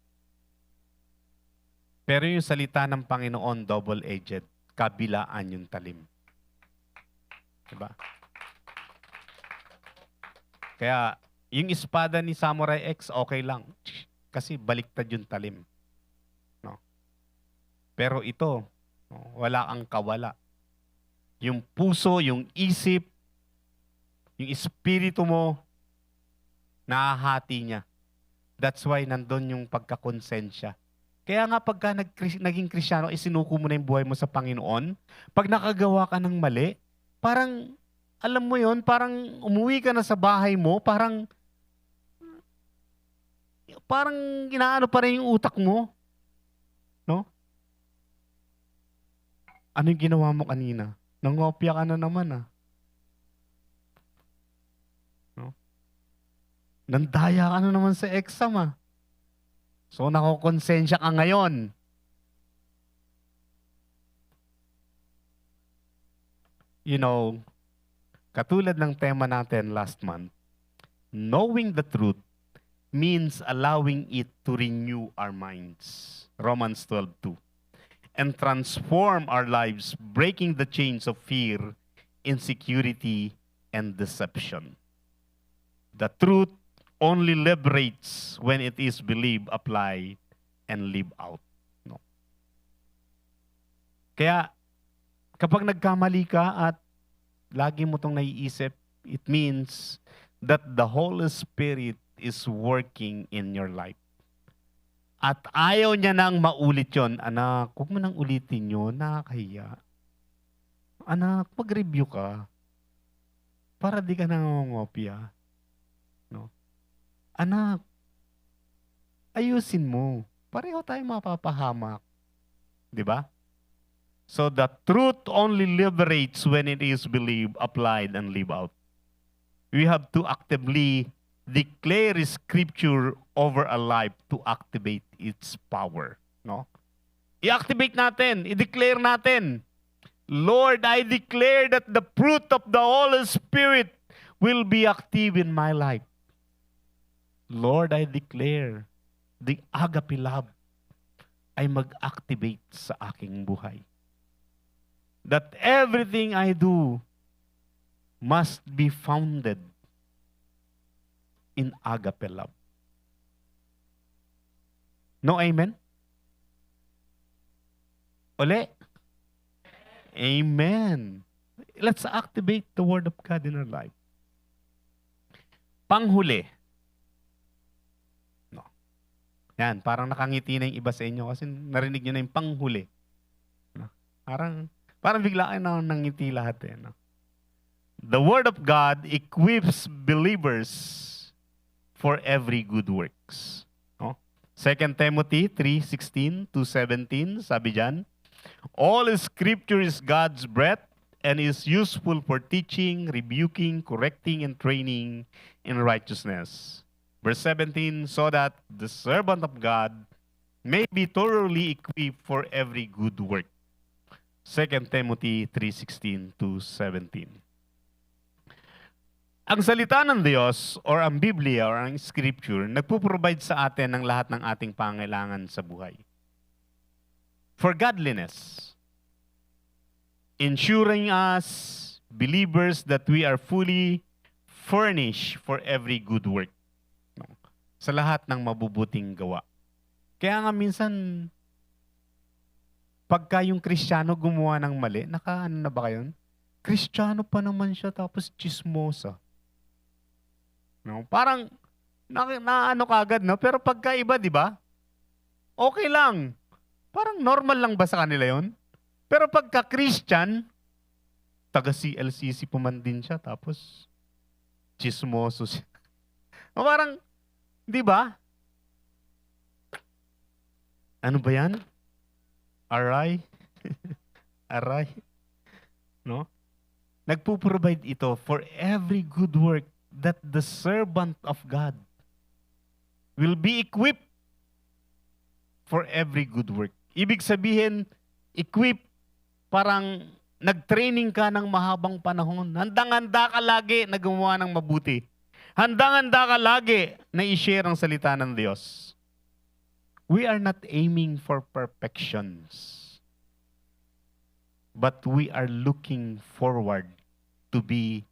Pero yung salita ng Panginoon, double-edged, kabilaan yung talim. Diba? Kaya, yung espada ni Samurai X, okay lang. Kasi baliktad yung talim. No? Pero ito, no, wala ang kawala. Yung puso, yung isip, yung espiritu mo, nahahati niya. That's why nandun yung pagkakonsensya. Kaya nga pagka naging Kristyano, isinuko mo na yung buhay mo sa Panginoon, pag nakagawa ka ng mali, parang, alam mo yon, parang umuwi ka na sa bahay mo, parang inaano pa rin yung utak mo. No? Ano yung ginawa mo kanina? Nangopya ka na naman ah. No? Nandaya ka na naman sa exam ah. So, nakokonsensya ka ngayon. You know, katulad ng tema natin last month, knowing the truth means allowing it to renew our minds. Romans 12:2. And transform our lives, breaking the chains of fear, insecurity, and deception. The truth only liberates when it is believed, applied, and lived out. No? Kaya, kapag nagkamali ka at lagi mo itong naiisip, it means that the Holy Spirit is working in your life. At ayaw niya nang maulit yon. Anak, huwag mo nang ulitin yun, nakakahiya. Anak, mag-review ka. Para di ka nangongopya. No? Anak, ayusin mo. Pareho tayo mapapahamak. Di ba? So the truth only liberates when it is believed, applied, and lived out. We have to actively declare Scripture over a life to activate its power. No? I-activate natin, i-declare natin. Lord, I declare that the fruit of the Holy Spirit will be active in my life. Lord, I declare the agape love ay mag-activate sa aking buhay. That everything I do must be founded in agape love. No amen? Uli? Amen. Let's activate the Word of God in our life. Panghuli. No. Yan, parang nakangiti na yung iba sa inyo kasi narinig nyo na yung panghuli. No. Parang bigla kayo na nangiti lahat eh. No? The Word of God equips believers for every good works. No? 2 Timothy 3:16-17, sabi dyan, all Scripture is God's breath and is useful for teaching, rebuking, correcting, and training in righteousness. Verse 17, so that the servant of God may be thoroughly equipped for every good work. 2 Timothy 3:16 to 17. Ang salita ng Diyos or ang Biblia or ang Scripture, nagpo-provide sa atin ng lahat ng ating pangailangan sa buhay. For godliness, ensuring us, believers, that we are fully furnished for every good work. Sa lahat ng mabubuting gawa. Kaya nga minsan, pagka yung Kristiyano gumawa ng mali, nakaano na ba kayo? Kristiyano pa naman siya tapos chismosa. No? Parang, naano kagad, no? Pero pagka iba, di ba? Okay lang. Parang normal lang ba sa kanila yon? Pero pagka Christian, taga CLCC pa man din siya, tapos chismoso siya. O parang, di ba? Ano ba yan? Aray? Aray? No? Nagpo-provide ito for every good work that the servant of God will be equipped for every good work. Ibig sabihin, equip, parang nag-training ka ng mahabang panahon. Handang-handa ka lagi na gumawa ng mabuti. Handang-handa ka lagi na i-share ang salita ng Diyos. We are not aiming for perfections, but we are looking forward to be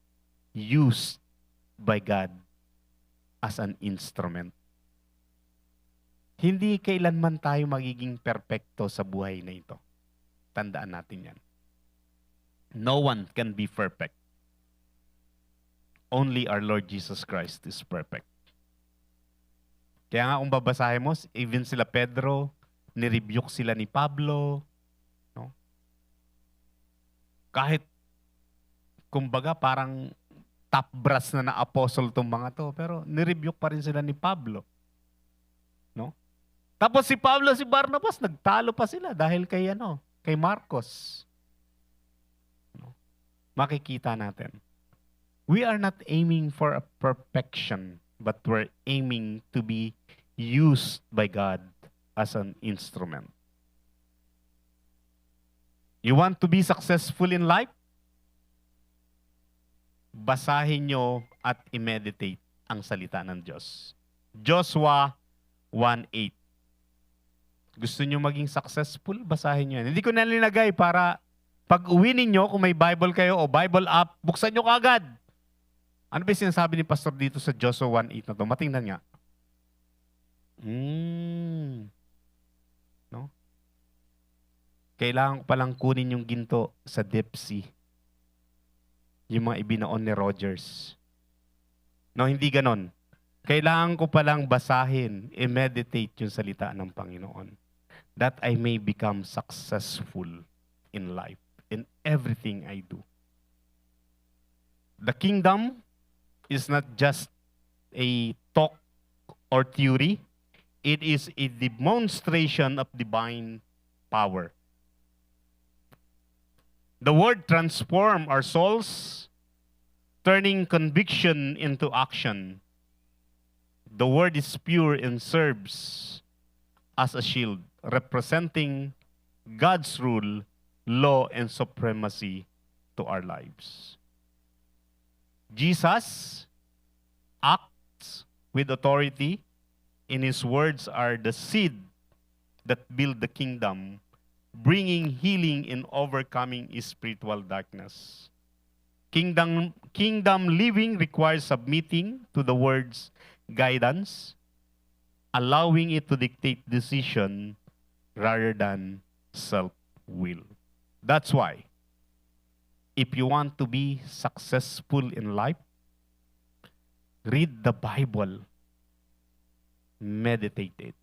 used by God as an instrument. Hindi kailanman tayo magiging perpekto sa buhay na ito. Tandaan natin yan. No one can be perfect. Only our Lord Jesus Christ is perfect. Kaya nga kung babasahin mo, even sila Pedro, nirebuke sila ni Pablo. No? Kahit, kumbaga, parang top brass na apostle tong mga to, pero nirebuke pa rin sila ni Pablo. No? Tapos si Pablo, si Barnabas, nagtalo pa sila dahil kay Marcos. No? Makikita natin. We are not aiming for a perfection, but we're aiming to be used by God as an instrument. You want to be successful in life? Basahin nyo at i-meditate ang salita ng Diyos. Joshua 1:8. Gusto nyo maging successful? Basahin nyo yan. Hindi ko nalinagay para pag uwi ninyo, kung may Bible kayo o Bible app, buksan nyo kaagad. Ano ba yung sinasabi ni Pastor dito sa Joshua 1:8 na to? Matingnan nga. No? Kailangan ko palang kunin yung ginto sa deep sea. Yung mga ibinaon ni Rogers. No, hindi ganon. Kailangan ko palang basahin, i-meditate yung salita ng Panginoon. That I may become successful in life, in everything I do. The kingdom is not just a talk or theory. It is a demonstration of divine power. The word transform our souls, turning conviction into action. The word is pure and serves as a shield, representing God's rule, law, and supremacy to our lives. Jesus acts with authority, and His words are the seed that build the kingdom, bringing healing and overcoming spiritual darkness. Kingdom living requires submitting to the word's guidance, allowing it to dictate decision rather than self-will. That's why, if you want to be successful in life, read the Bible, meditate it.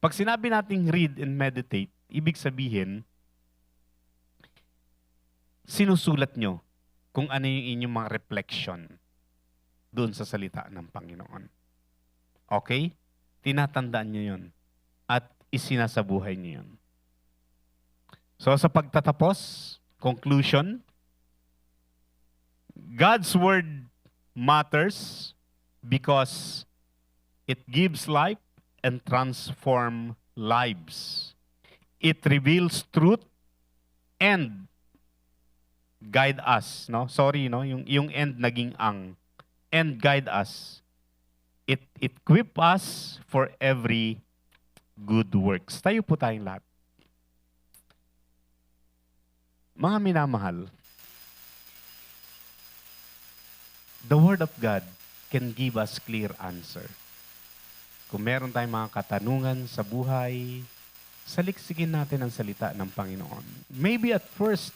Pag sinabi nating read and meditate, ibig sabihin, sinusulat nyo kung ano yung inyong mga reflection doon sa salita ng Panginoon. Okay? Tinatandaan nyo yun. At isinasabuhay nyo yun. So sa pagtatapos, conclusion, God's Word matters because it gives life and transform lives. It reveals truth and guide us, no? Sorry, no? Yung end naging ang. And guide us. It equip us for every good works. Tayo po tayong lahat. Mga minamahal, the Word of God can give us clear answer. Kung meron tayong mga katanungan sa buhay, saliksikin natin ang salita ng Panginoon. Maybe at first,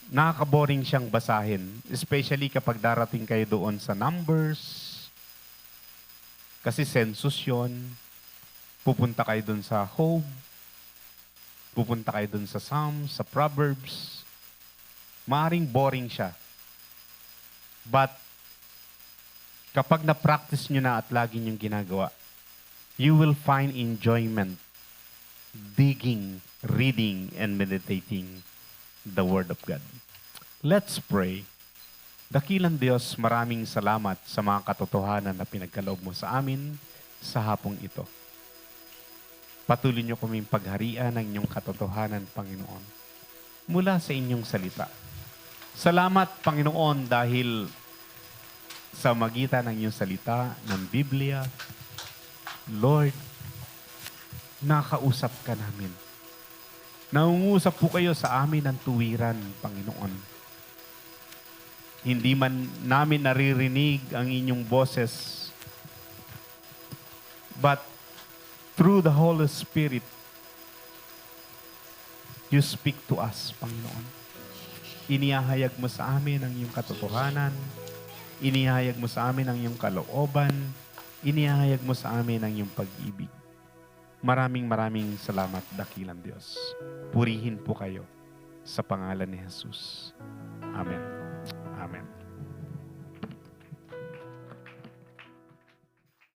nakaka-boring siyang basahin. Especially kapag darating kayo doon sa Numbers. Kasi census yun. Pupunta kayo doon sa Job. Pupunta kayo doon sa Psalms, sa Proverbs. Maaring boring siya. But, kapag na-practice nyo na at lagi nyong ginagawa, you will find enjoyment digging, reading, and meditating the Word of God. Let's pray. Dakilang Diyos, maraming salamat sa mga katotohanan na pinagkaloob mo sa amin sa hapong ito. Patuloy niyo kaming pagharian ng inyong katotohanan, Panginoon, mula sa inyong salita. Salamat, Panginoon, dahil sa magitan ng inyong salita, ng Biblia, Lord, nakausap ka namin. Nangungusap po kayo sa amin ng tuwiran, Panginoon. Hindi man namin naririnig ang inyong boses, but through the Holy Spirit, you speak to us, Panginoon. Inihahayag mo sa amin ang iyong katotohanan, inihahayag mo sa amin ang iyong kalooban, inihahayag mo sa amin ang iyong pag-ibig. Maraming salamat, dakilang Diyos. Purihin po kayo sa pangalan ni Jesus. Amen. Amen.